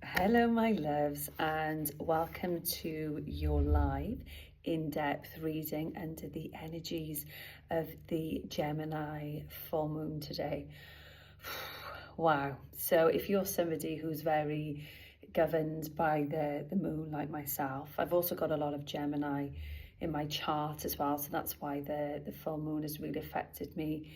Hello, my loves, and welcome to your live in-depth reading under the energies of the Gemini full moon today. Wow. So if you're somebody who's very governed by the moon like myself, I've also got a lot of Gemini in my chart as well, so that's why the full moon has really affected me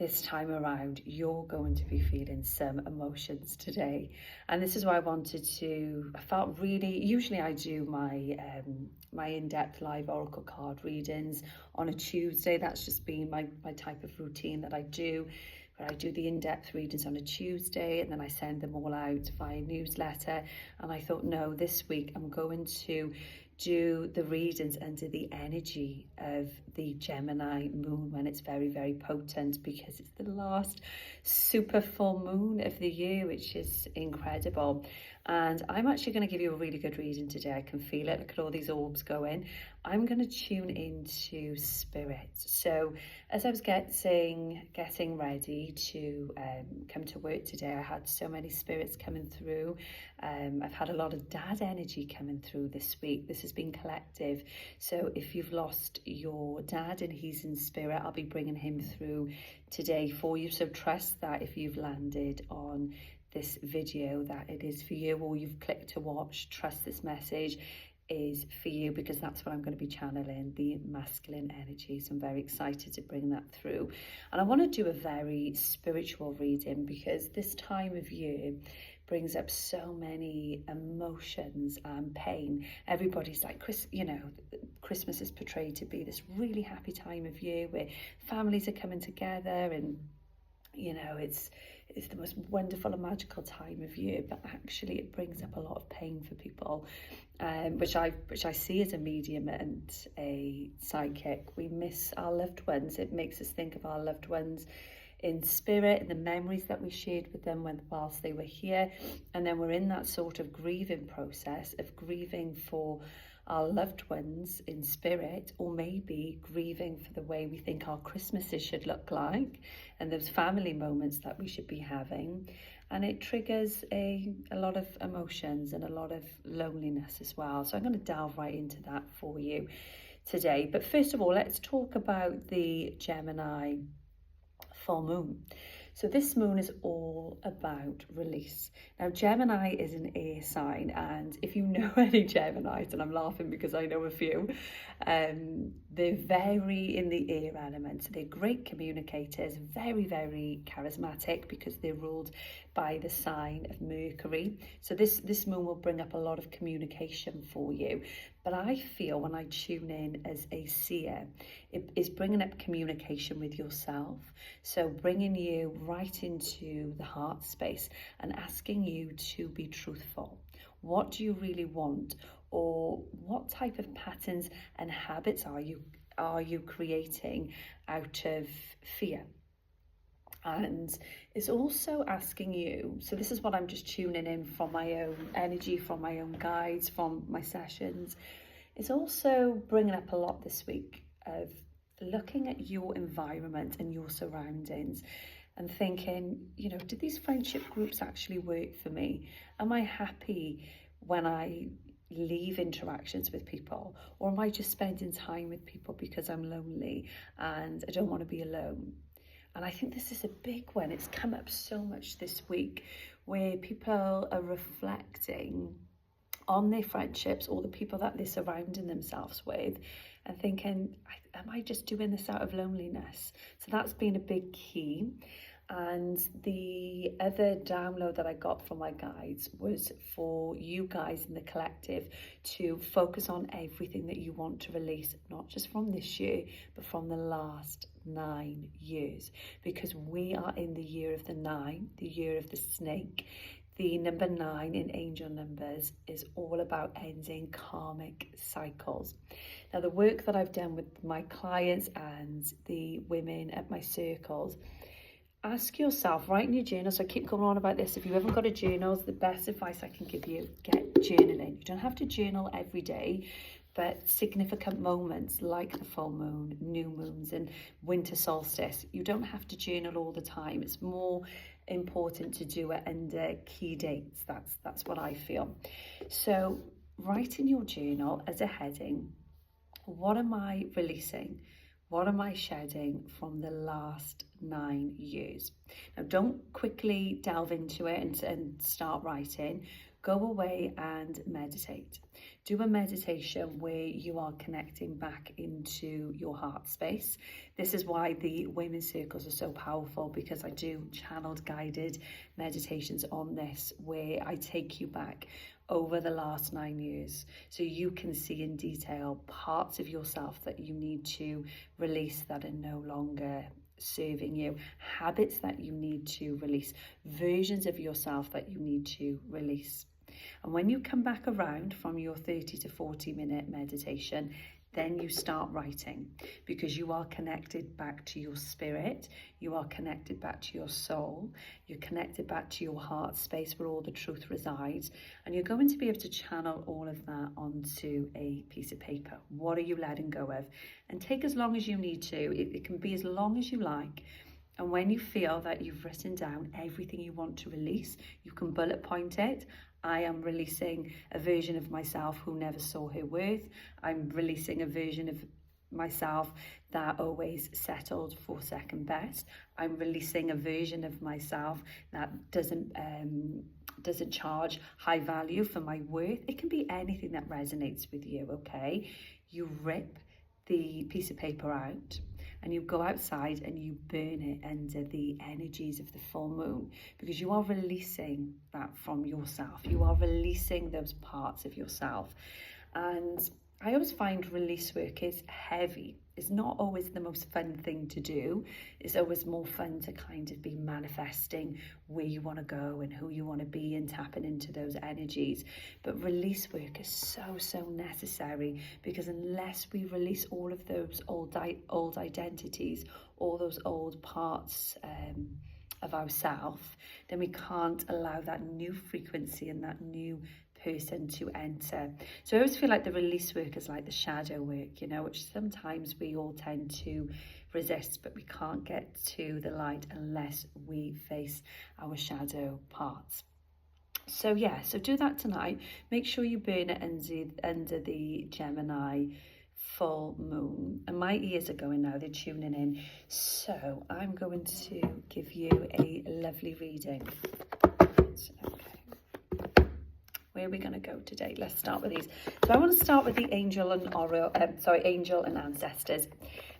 this time around. You're going to be feeling some emotions today, and this is why I felt really, usually I do my in-depth live oracle card readings on a Tuesday. That's just been my type of routine that I do, where I do the in-depth readings on a Tuesday and then I send them all out via newsletter. And I thought, no, this week I'm going to do the readings under the energy of the Gemini moon when it's very, very potent, because it's the last super full moon of the year, which is incredible. And I'm actually going to give you a really good reading today. I can feel it. Look at all these orbs going. I'm going to tune into spirit. So as I was getting ready to come to work today, I had so many spirits coming through. I've had a lot of dad energy coming through this week. This has been collective. So if you've lost your dad and he's in spirit, I'll be bringing him through today for you. So trust that if you've landed on this video that it is for you, or you've clicked to watch, trust this message is for you, because that's what I'm going to be channeling, the masculine energy. So I'm very excited to bring that through. And I want to do a very spiritual reading, because this time of year brings up so many emotions and pain. Everybody's like, Christmas is portrayed to be this really happy time of year where families are coming together, and it's the most wonderful and magical time of year, but actually it brings up a lot of pain for people, which I see as a medium and a psychic. We miss our loved ones. It makes us think of our loved ones in spirit and the memories that we shared with them whilst they were here, and then we're in that sort of grieving process of grieving for our loved ones in spirit, or maybe grieving for the way we think our Christmases should look like and those family moments that we should be having. And it triggers a lot of emotions and a lot of loneliness as well. So I'm going to delve right into that for you today. But first of all, let's talk about the Gemini full moon. So this moon is all about release. Now, Gemini is an air sign, and if you know any Geminis, and I'm laughing because I know a few, they're very in the air element. So they're great communicators, very, very charismatic, because they're ruled by the sign of Mercury. So this moon will bring up a lot of communication for you. But I feel when I tune in as a seer, it is bringing up communication with yourself. So bringing you right into the heart space and asking you to be truthful. What do you really want? Or what type of patterns and habits are you creating out of fear? And it's also asking you, so this is what I'm just tuning in from my own energy, from my own guides, from my sessions. It's also bringing up a lot this week of looking at your environment and your surroundings and thinking, do these friendship groups actually work for me? Am I happy when I leave interactions with people? Or am I just spending time with people because I'm lonely and I don't want to be alone? And I think this is a big one. It's come up so much this week, where people are reflecting on their friendships or the people that they're surrounding themselves with and thinking, am I just doing this out of loneliness? So that's been a big key. And the other download that I got from my guides was for you guys in the collective to focus on everything that you want to release, not just from this year, but from the last 9 years, because we are in the year of the 9, the year of the snake. The number 9 in angel numbers is all about ending karmic cycles. Now, the work that I've done with my clients and the women at my circles, ask yourself, write in your journal. So I keep going on about this. If you haven't got a journal, the best advice I can give you, get journaling. You don't have to journal every day, but significant moments like the full moon, new moons and winter solstice, you don't have to journal all the time. It's more important to do it under key dates. That's what I feel. So write in your journal as a heading, what am I releasing? What am I shedding from the last 9 years? Now, don't quickly delve into it and start writing. Go away and meditate. Do a meditation where you are connecting back into your heart space. This is why the women's circles are so powerful, because I do channeled guided meditations on this, where I take you back over the last 9 years so you can see in detail parts of yourself that you need to release that are no longer serving you, habits that you need to release, versions of yourself that you need to release. And when you come back around from your 30 to 40-minute meditation, then you start writing, because you are connected back to your spirit, you are connected back to your soul, you're connected back to your heart space where all the truth resides, and you're going to be able to channel all of that onto a piece of paper. What are you letting go of? And take as long as you need to. It can be as long as you like. And when you feel that you've written down everything you want to release, you can bullet point it. I am releasing a version of myself who never saw her worth. I'm releasing a version of myself that always settled for second best. I'm releasing a version of myself that doesn't charge high value for my worth. It can be anything that resonates with you, okay? You rip the piece of paper out and you go outside and you burn it under the energies of the full moon, because you are releasing that from yourself. You are releasing those parts of yourself. And I always find release work is heavy. It's not always the most fun thing to do. It's always more fun to kind of be manifesting where you want to go and who you want to be and tapping into those energies. But release work is so necessary, because unless we release all of those old identities, all those old parts of ourselves, then we can't allow that new frequency and that new person to enter. So I always feel like the release work is like the shadow work, you know, which sometimes we all tend to resist, but we can't get to the light unless we face our shadow parts. So yeah, so do that tonight. Make sure you burn it under the Gemini full moon. And my ears are going now, they're tuning in. So I'm going to give you a lovely reading. Where are we going to go today? Let's start with these. So I want to start with the angel and ancestors.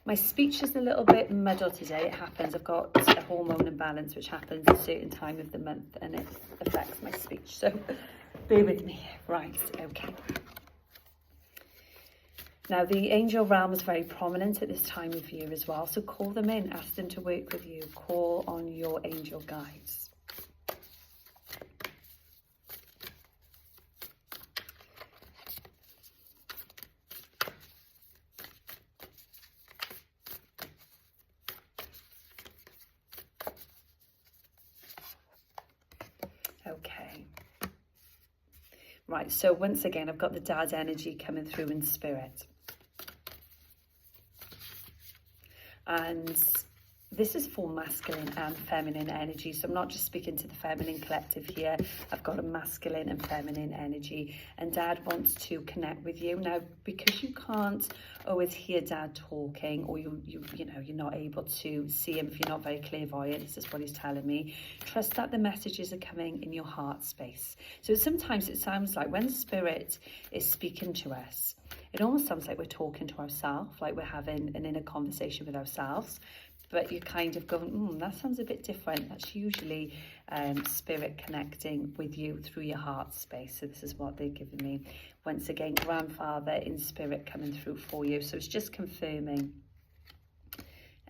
My speech is a little bit muddled today. It happens. I've got a hormone imbalance which happens at a certain time of the month, and it affects my speech. So bear with me. Right, okay. Now, the angel realm is very prominent at this time of year as well. So call them in, ask them to work with you. Call on your angel guides. Okay. Right, so once again, I've got the dad energy coming through in spirit. And this is for masculine and feminine energy. So I'm not just speaking to the feminine collective here. I've got a masculine and feminine energy. And Dad wants to connect with you. Now, because you can't always hear Dad talking, or you know, you're not able to see him if you're not very clairvoyant, this is what he's telling me. Trust that the messages are coming in your heart space. So sometimes it sounds like when Spirit is speaking to us, it almost sounds like we're talking to ourselves, like we're having an inner conversation with ourselves. But you're kind of going, that sounds a bit different. That's usually Spirit connecting with you through your heart space. So this is what they're giving me. Once again, grandfather in spirit coming through for you. So it's just confirming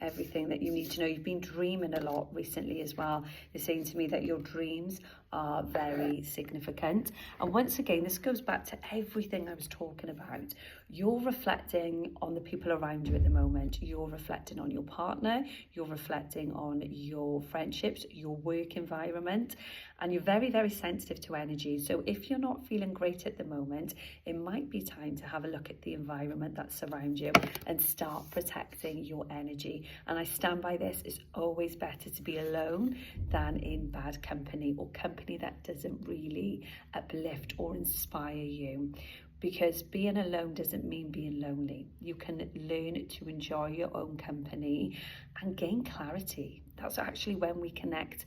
everything that you need to know. You've been dreaming a lot recently as well. They're saying to me that your dreams are very significant. And once again, this goes back to everything I was talking about. You're reflecting on the people around you at the moment. You're reflecting on your partner, you're reflecting on your friendships, your work environment, and you're very, very sensitive to energy. So if you're not feeling great at the moment, it might be time to have a look at the environment that surrounds you and start protecting your energy. And I stand by this. It's always better to be alone than in bad company, or company that doesn't really uplift or inspire you. Because being alone doesn't mean being lonely. You can learn to enjoy your own company and gain clarity. That's actually when we connect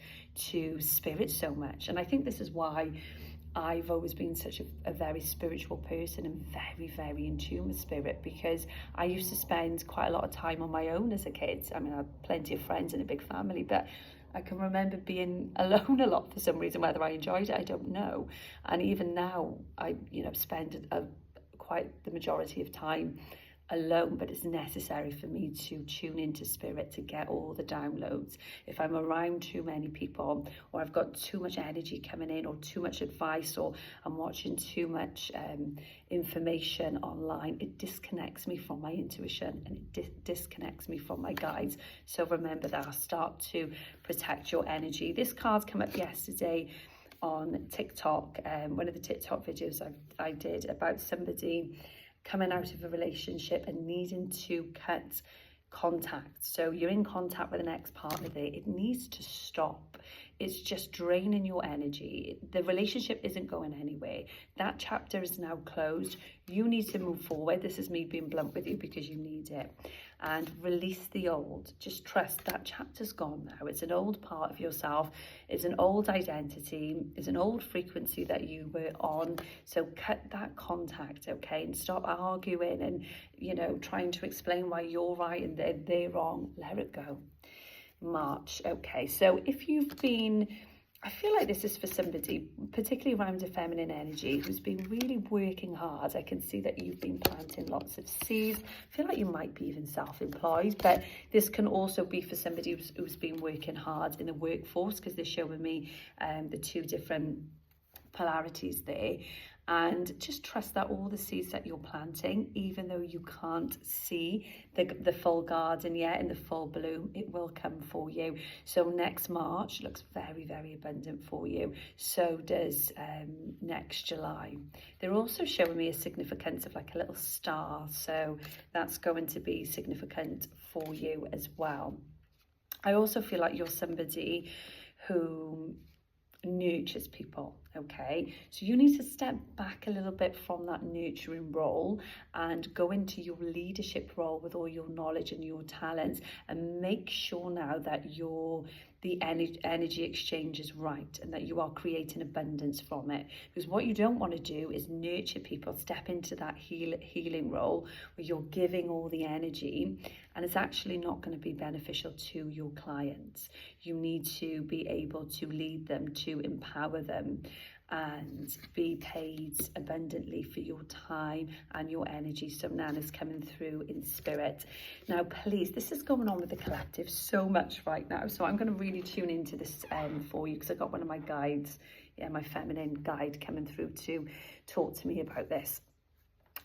to spirit so much. And I think this is why I've always been such a very spiritual person and very, very in tune with spirit, because I used to spend quite a lot of time on my own as a kid. I mean, I had plenty of friends and a big family, but I can remember being alone a lot for some reason. Whether I enjoyed it, I don't know. And even now, I spend quite the majority of time alone, but it's necessary for me to tune into spirit to get all the downloads. If I'm around too many people, or I've got too much energy coming in, or too much advice, or I'm watching too much information online, it disconnects me from my intuition, and it disconnects me from my guides. So remember that. Start to protect your energy. This card came up yesterday on TikTok, one of the TikTok videos I did about somebody coming out of a relationship and needing to cut contact. So you're in contact with an ex-partner there. It needs to stop. It's just draining your energy. The relationship isn't going anywhere. That chapter is now closed. You need to move forward. This is me being blunt with you because you need it. And release the old. Just trust that chapter's gone now. It's an old part of yourself. It's an old identity. It's an old frequency that you were on. So cut that contact, okay? And stop arguing and, trying to explain why you're right and they're wrong. Let it go. March. Okay, so if you've been, I feel like this is for somebody, particularly around a feminine energy, who's been really working hard. I can see that you've been planting lots of seeds. I feel like you might be even self-employed, but this can also be for somebody who's been working hard in the workforce, because they're showing me the two different polarities there. And just trust that all the seeds that you're planting, even though you can't see the full garden yet in the full bloom, it will come for you. So next March looks very, very abundant for you. So does next July. They're also showing me a significance of like a little star. So that's going to be significant for you as well. I also feel like you're somebody who nurtures people, okay? So you need to step back a little bit from that nurturing role and go into your leadership role with all your knowledge and your talents, and make sure now that the energy exchange is right and that you are creating abundance from it. Because what you don't want to do is nurture people, step into that healing role where you're giving all the energy and it's actually not going to be beneficial to your clients. You need to be able to lead them, to empower them, and be paid abundantly for your time and your energy. So Nana's coming through in spirit. Now, please, this is going on with the collective so much right now. So I'm going to really tune into this for you, because I got one of my guides, my feminine guide, coming through to talk to me about this.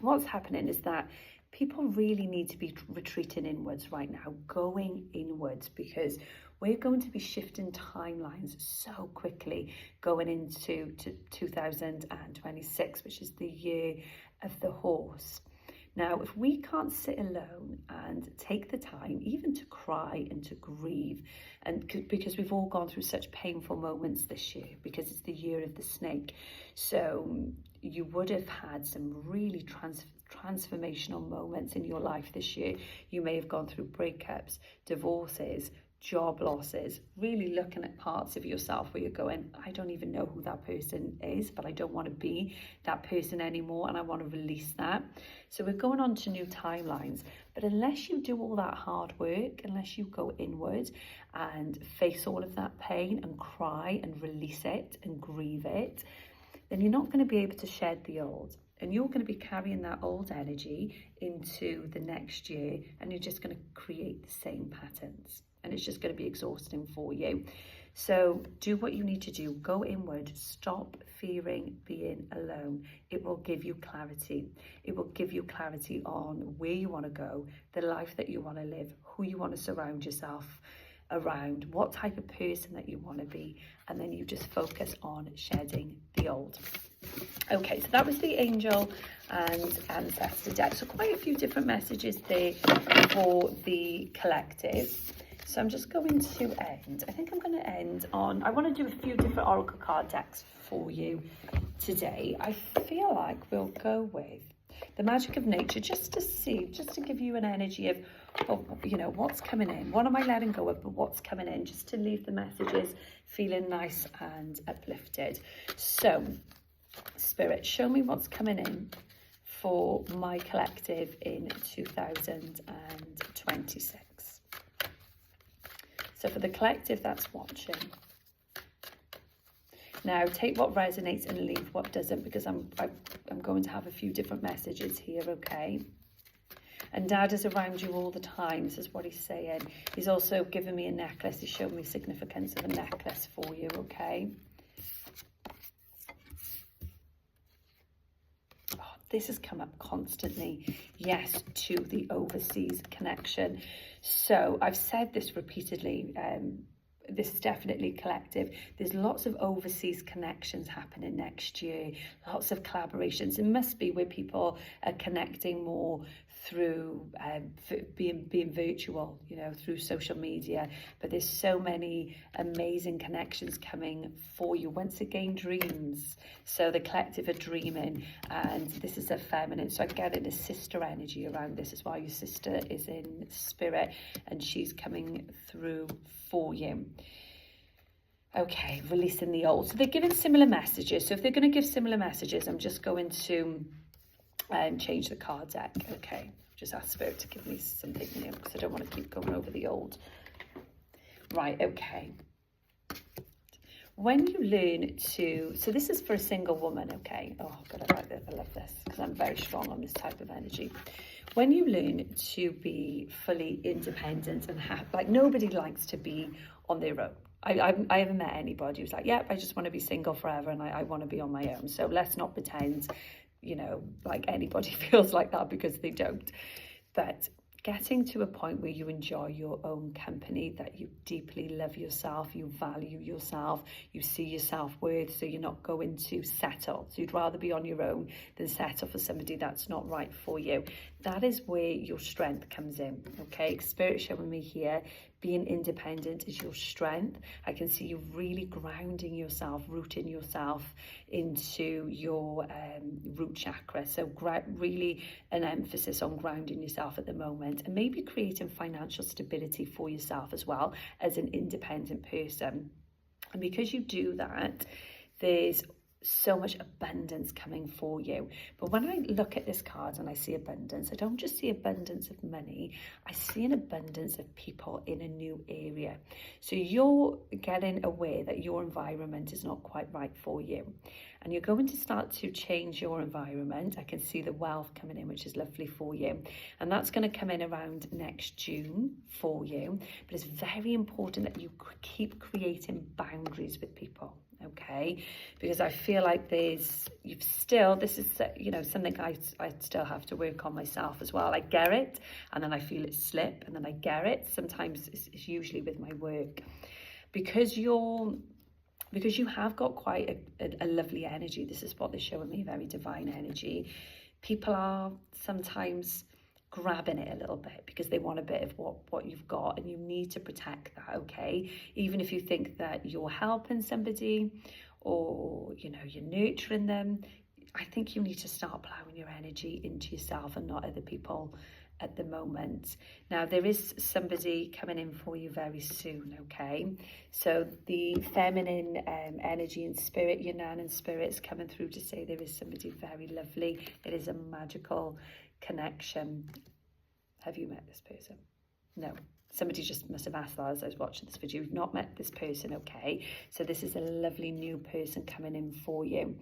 What's happening is that people really need to be retreating inwards right now, going inwards, because we're going to be shifting timelines so quickly going into 2026, which is the year of the horse. Now, if we can't sit alone and take the time even to cry and to grieve, and because we've all gone through such painful moments this year, because it's the year of the snake, so you would have had some really transformational moments in your life this year. You may have gone through breakups, divorces, job losses, really looking at parts of yourself where you're going, I don't even know who that person is, but I don't want to be that person anymore, and I want to release that. So we're going on to new timelines, but unless you do all that hard work, unless you go inward and face all of that pain and cry and release it and grieve it, then you're not going to be able to shed the old. And you're going to be carrying that old energy into the next year, and you're just going to create the same patterns. And it's just going to be exhausting for you. So do what you need to do. Go inward. Stop fearing being alone. It will give you clarity. It will give you clarity on where you want to go, the life that you want to live, who you want to surround yourself around, what type of person that you want to be, and then you just focus on shedding the old. Okay, so that was the angel and ancestor deck. So quite a few different messages there for the collective. So I'm just going to end. I think I'm going to end on, I want to do a few different oracle card decks for you today. I feel like we'll go with the magic of nature, just to see, just to give you an energy of you know, what's coming in. What am I letting go of, but what's coming in, just to leave the messages feeling nice and uplifted. So, Spirit, show me what's coming in for my collective in 2026. So for the collective that's watching, now take what resonates and leave what doesn't, because I'm going to have a few different messages here, okay? And Dad is around you all the time, this is what he's saying. He's also given me a necklace. He showed me significance of a necklace for you, okay? Oh, this has come up constantly. Yes, to the overseas connection. So I've said this repeatedly. This is definitely collective. There's lots of overseas connections happening next year, lots of collaborations. It must be where people are connecting more through being virtual, you know, through social media. But there's so many amazing connections coming for you. Once again, dreams. So the collective are dreaming, and this is a feminine. So I get in a sister energy around this as well. Your sister is in spirit, and she's coming through for you. Okay, releasing the old. So they're giving similar messages. So if they're going to give similar messages, I'm just going to change the card deck. Okay, just ask Spirit to give me something new, because I don't want to keep going over the old. Right, okay. When you learn to, so this is for a single woman, okay? Oh, God, I like this. I love this, because I'm very strong on this type of energy. When you learn to be fully independent and happy, like nobody likes to be on their own. I haven't met anybody who's like, yep, I just want to be single forever and I want to be on my own. So let's not pretend, you know, like anybody feels like that, because they don't. But getting to a point where you enjoy your own company, that you deeply love yourself, you value yourself, you see your self-worth, so you're not going to settle. So you'd rather be on your own than settle for somebody that's not right for you. That is where your strength comes in, okay? Spirit showing me here, being independent is your strength. I can see you really grounding yourself, rooting yourself into your root chakra. So really an emphasis on grounding yourself at the moment, and maybe creating financial stability for yourself as well as an independent person. And because you do that, there's so much abundance coming for you. But when I look at this card and I see abundance, I don't just see abundance of money, I see an abundance of people in a new area. So you're getting aware that your environment is not quite right for you, and you're going to start to change your environment. I can see the wealth coming in, which is lovely for you, and that's going to come in around next June for you. But it's very important that you keep creating boundaries with people, okay? Because I feel like this is, you know, something I still have to work on myself as well. I get it, and then I feel it slip, and then I get it. Sometimes it's usually with my work, because you have got quite a lovely energy. This is what they're showing me, very divine energy. People are sometimes grabbing it a little bit because they want a bit of what you've got, and you need to protect that, okay? Even if you think that you're helping somebody, or, you know, you're nurturing them, I think you need to start plowing your energy into yourself and not other people at the moment. Now, there is somebody coming in for you very soon, okay? So the feminine energy and spirit, your Nan and spirit, is coming through to say there is somebody very lovely. It is a magical connection. Have you met this person? No. Somebody just must have asked that as I was watching this video. You've not met this person, okay? So this is a lovely new person coming in for you.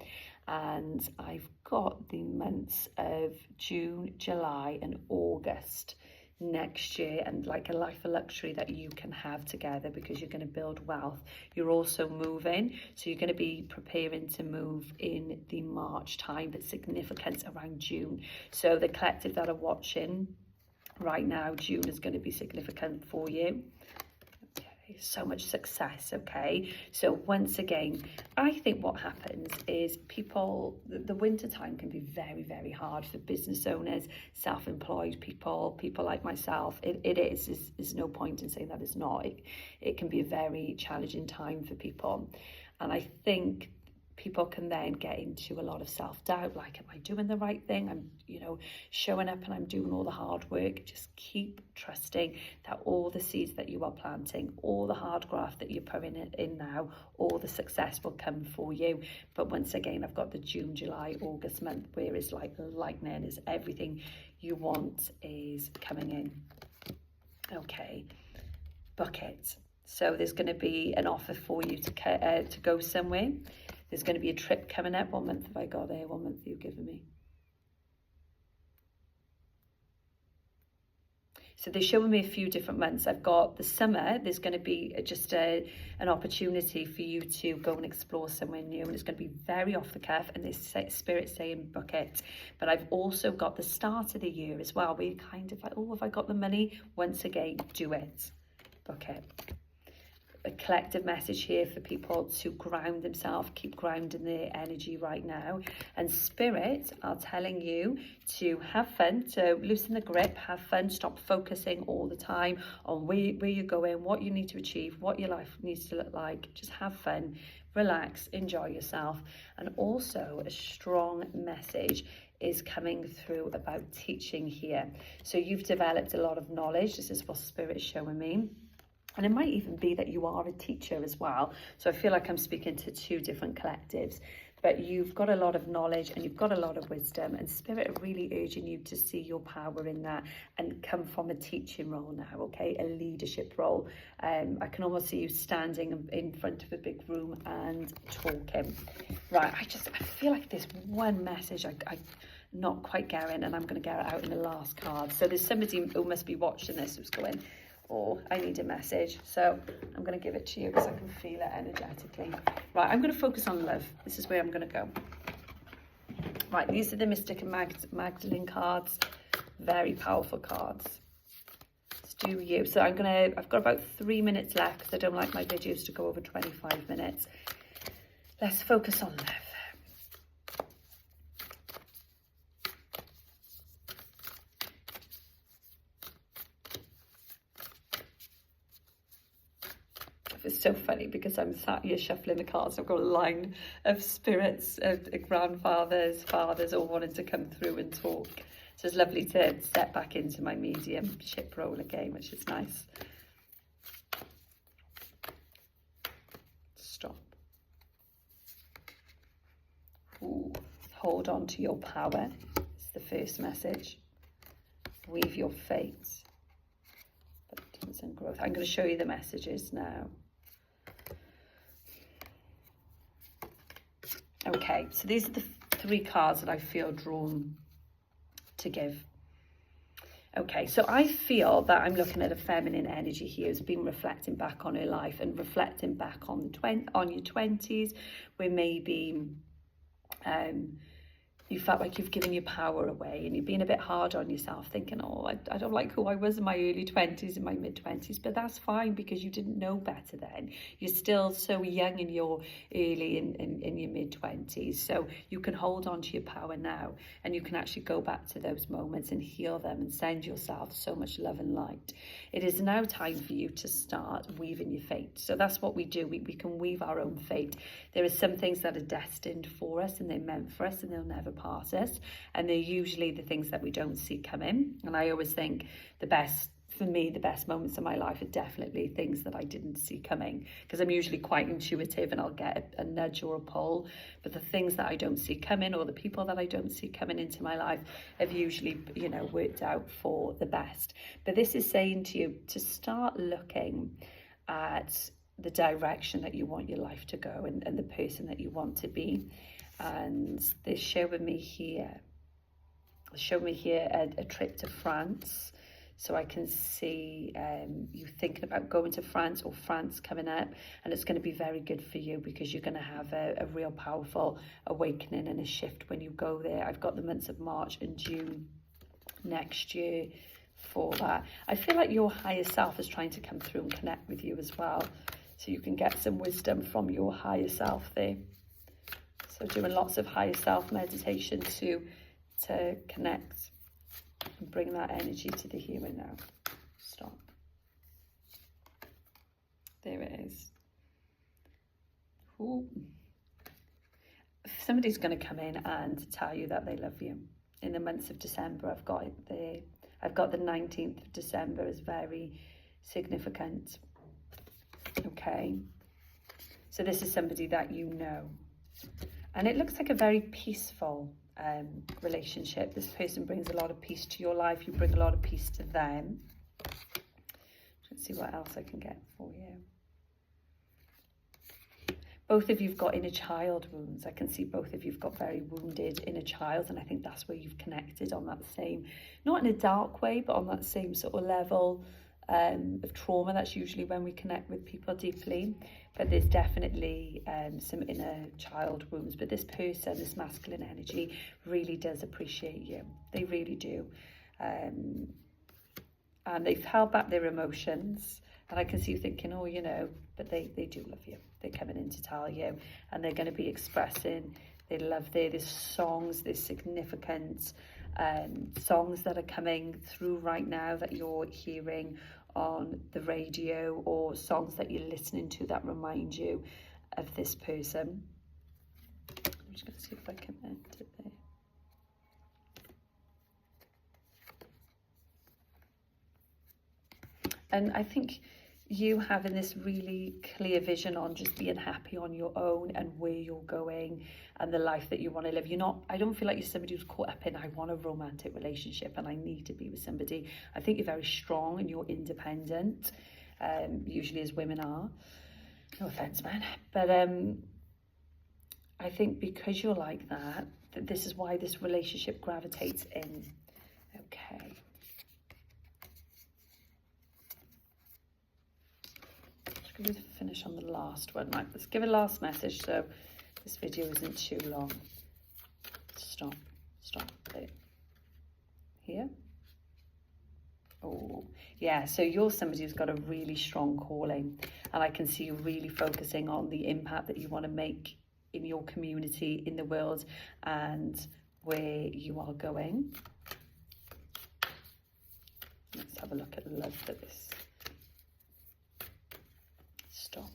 And I've got the months of June, July and August next year, and like a life of luxury that you can have together, because you're going to build wealth. You're also moving, so you're going to be preparing to move in the March time, but significant around June. So the collective that are watching right now, June is going to be significant for you. So much success. Okay, so once again, I think what happens is people, the winter time can be very, very hard for business owners, self-employed people like myself. It is. There's no point in saying that it's not. It can be a very challenging time for people, and I think people can then get into a lot of self-doubt, like, am I doing the right thing? I'm, showing up and I'm doing all the hard work. Just keep trusting that all the seeds that you are planting, all the hard graft that you're putting in now, all the success will come for you. But once again, I've got the June, July, August month where it's like lightning, is everything you want is coming in. Okay, book it. So there's going to be an offer for you to go somewhere. There's going to be a trip coming up. What month have I got there? What month have you given me? So they're showing me a few different months. I've got the summer. There's going to be just an opportunity for you to go and explore somewhere new. And it's going to be very off the cuff. And this spirit saying book it. But I've also got the start of the year as well, where you're kind of like, oh, have I got the money? Once again, do it. Book it. A collective message here for people to ground themselves, keep grounding their energy right now. And spirit are telling you to have fun, to loosen the grip, have fun, stop focusing all the time on where you're going, what you need to achieve, what your life needs to look like. Just have fun, relax, enjoy yourself. And also a strong message is coming through about teaching here. So you've developed a lot of knowledge. This is what spirit is showing me. And it might even be that you are a teacher as well. So I feel like I'm speaking to two different collectives. But you've got a lot of knowledge and you've got a lot of wisdom, and spirit are really urging you to see your power in that and come from a teaching role now, okay? A leadership role. I can almost see you standing in front of a big room and talking. Right, I feel like there's one message I'm not quite getting, and I'm going to get it out in the last card. So there's somebody who must be watching this who's going, or I need a message. So I'm going to give it to you because I can feel it energetically. Right, I'm going to focus on love. This is where I'm going to go. Right, these are the Mystic and Magdalene cards. Very powerful cards. Let's do you. So I've got about 3 minutes left because I don't like my videos to go over 25 minutes. Let's focus on love. It's so funny because I'm sat here shuffling the cards. I've got a line of spirits, of grandfathers, fathers, all wanting to come through and talk. So it's lovely to step back into my mediumship role again, which is nice. Stop. Ooh. Hold on to your power. It's the first message. Weave your fate. Abundance and growth. I'm going to show you the messages now. Okay, so these are the 3 cards that I feel drawn to give. Okay, so I feel that I'm looking at a feminine energy here who's been reflecting back on her life and reflecting back on your 20s, where maybe you felt like you've given your power away and you've been a bit hard on yourself, thinking, oh, I don't like who I was in my early 20s, in my mid-20s, but that's fine because you didn't know better then. You're still so young in your early in your mid-20s, so you can hold on to your power now, and you can actually go back to those moments and heal them and send yourself so much love and light. It is now time for you to start weaving your fate. So that's what we do. We can weave our own fate. There are some things that are destined for us and they're meant for us and they'll never pass us, and they're usually the things that we don't see coming. And I always think the best moments of my life are definitely things that I didn't see coming, because I'm usually quite intuitive and I'll get a nudge or a pull. But the things that I don't see coming, or the people that I don't see coming into my life, have usually, worked out for the best. But this is saying to you to start looking at the direction that you want your life to go, and the person that you want to be. And they're showing me here a trip to France. So I can see you thinking about going to France, or France coming up, and it's going to be very good for you because you're going to have a real powerful awakening and a shift when you go there. I've got the months of March and June next year for that. I feel like your higher self is trying to come through and connect with you as well. So you can get some wisdom from your higher self there. So doing lots of higher self meditation to connect and bring that energy to the here and now. Stop. There it is. Ooh. Somebody's going to come in and tell you that they love you. In the months of December, I've got the 19th of December is very significant. Okay. So this is somebody that you know. And it looks like a very peaceful relationship. This person brings a lot of peace to your life. You bring a lot of peace to them. Let's see what else I can get for you. Both of you've got inner child wounds. I can see both of you've got very wounded inner child, and I think that's where you've connected on that same, not in a dark way, but on that same sort of level of trauma. That's usually when we connect with people deeply, but there's definitely some inner child wounds. But this person, this masculine energy, really does appreciate you. They really do. And they've held back their emotions, and I can see you thinking, oh, you know, but they do love you. They're coming in to tell you, and they're going to be expressing their love there. There's songs, there's significant songs that are coming through right now that you're hearing on the radio, or songs that you're listening to that remind you of this person. I'm just going to see if I can end it there. And I think you having this really clear vision on just being happy on your own and where you're going and the life that you want to live. You're not, I don't feel like you're somebody who's caught up in, I want a romantic relationship and I need to be with somebody. I think you're very strong and you're independent, usually as women are. No offense, man. But I think because you're like that this is why this relationship gravitates in. Okay. Let's finish on the last one. Right, let's give a last message so this video isn't too long. Stop there. Here. Oh, yeah, so you're somebody who's got a really strong calling, and I can see you really focusing on the impact that you want to make in your community, in the world, and where you are going. Let's have a look at love for this. Stop.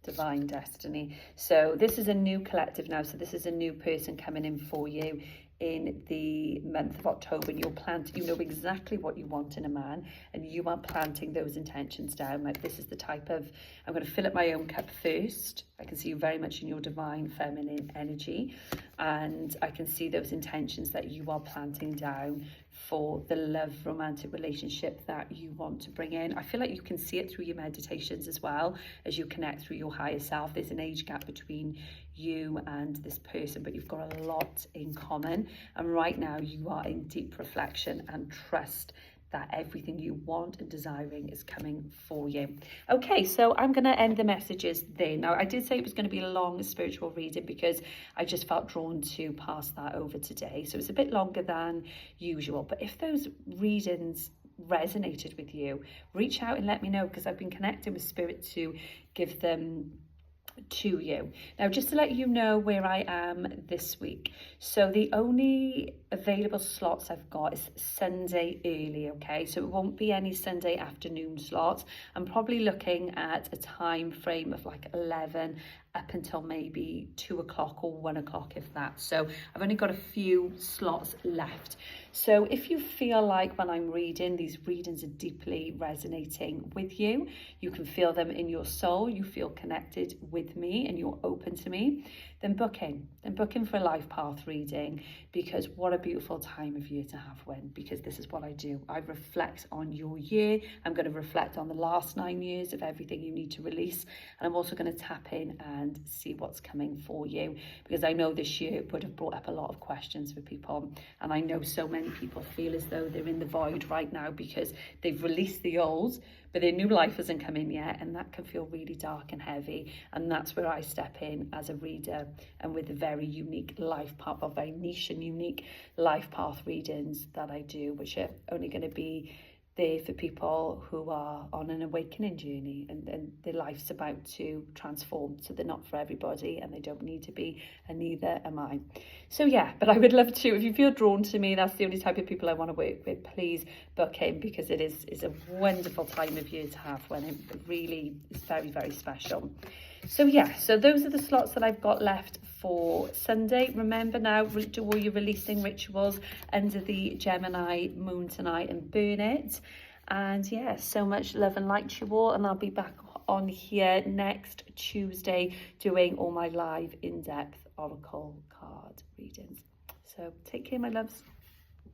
Divine destiny. So this is a new collective now. So this is a new person coming in for you in the month of October. And you know exactly what you want in a man, and you are planting those intentions down. Like, this is the type of, I'm going to fill up my own cup first. I can see you very much in your divine feminine energy, and I can see those intentions that you are planting down for the love romantic relationship that you want to bring in. I feel like you can see it through your meditations as well as you connect through your higher self. There's an age gap between you and this person, but you've got a lot in common, and right now you are in deep reflection and trust that everything you want and desiring is coming for you. Okay, so I'm going to end the messages there. Now, I did say it was going to be a long spiritual reading because I just felt drawn to pass that over today. So it's a bit longer than usual. But if those readings resonated with you, reach out and let me know, because I've been connecting with Spirit to give them to you. Now, just to let you know where I am this week. So the only available slots I've got is Sunday early, okay? So it won't be any Sunday afternoon slots. I'm probably looking at a time frame of like 11 up until maybe 2 o'clock or 1 o'clock, if that. So I've only got a few slots left. So if you feel like when I'm reading, these readings are deeply resonating with you, you can feel them in your soul, you feel connected with me and you're open to me, then book in for a life path reading, because what a beautiful time of year to have one, because this is what I do. I reflect on your year. I'm going to reflect on the last 9 years of everything you need to release, and I'm also going to tap in and and see what's coming for you, because I know this year would have brought up a lot of questions for people, and I know so many people feel as though they're in the void right now because they've released the old but their new life hasn't come in yet, and that can feel really dark and heavy. And that's where I step in as a reader, and with a very unique life path, or very niche and unique life path readings that I do, which are only going to be there for people who are on an awakening journey, and their life's about to transform. So they're not for everybody, and they don't need to be, and neither am I. So yeah, but I would love to, if you feel drawn to me, that's the only type of people I want to work with, please book in, because it is a wonderful time of year to have, when it really is very, very special. So yeah, so those are the slots that I've got left for Sunday. Remember now, do all your releasing rituals under the Gemini moon tonight and burn it. And yeah, so much love and light to you all, and I'll be back on here next Tuesday doing all my live in-depth oracle card readings. So take care, my loves.